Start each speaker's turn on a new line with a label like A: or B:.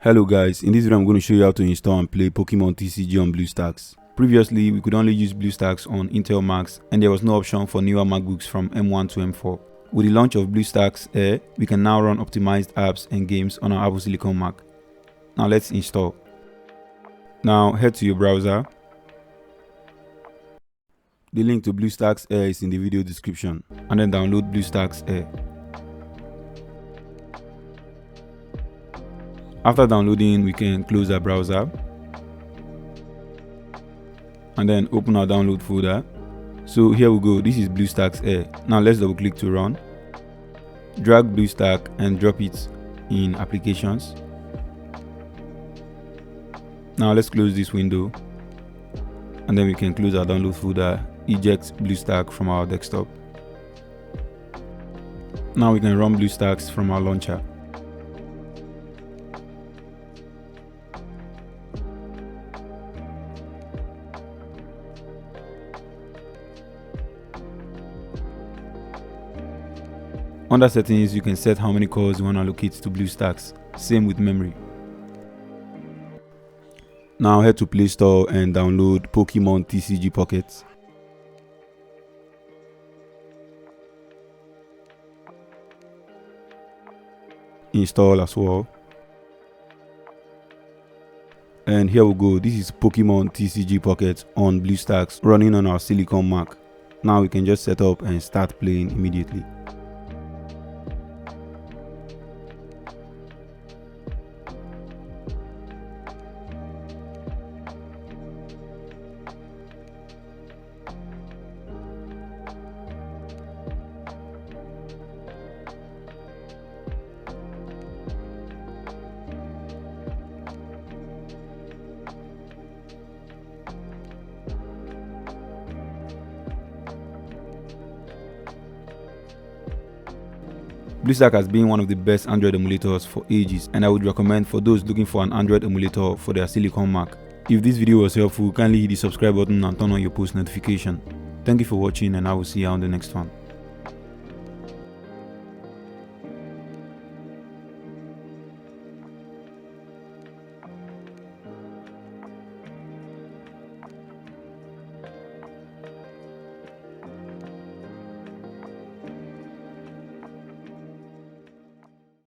A: Hello guys, in this video I'm going to show you how to install and play Pokemon TCG on Bluestacks. Previously, we could only use Bluestacks on Intel Macs and there was no option for newer MacBooks from M1 to M4. With the launch of Bluestacks Air, we can now run optimized apps and games on our Apple Silicon Mac. Now let's install. Now head to your browser. The link to Bluestacks Air is in the video description, and then download Bluestacks Air. After downloading, we can close our browser and then open our download folder. So here we go, this is Bluestacks Air. Now let's double click to run. Drag BlueStack and drop it in applications. Now let's close this window and then we can close our download folder, eject BlueStack from our desktop. Now we can run BlueStacks from our launcher. Under settings, you can set how many cores you want to allocate to Bluestacks. Same with memory. Now head to Play Store and download Pokemon TCG Pockets. Install as well. And here we go, this is Pokemon TCG Pockets on Bluestacks running on our Silicon Mac. Now we can just set up and start playing immediately. Bluestacks has been one of the best Android emulators for ages, and I would recommend for those looking for an Android emulator for their Silicon Mac. If this video was helpful, kindly hit the subscribe button and turn on your post notification. Thank you for watching, and I will see you on the next one.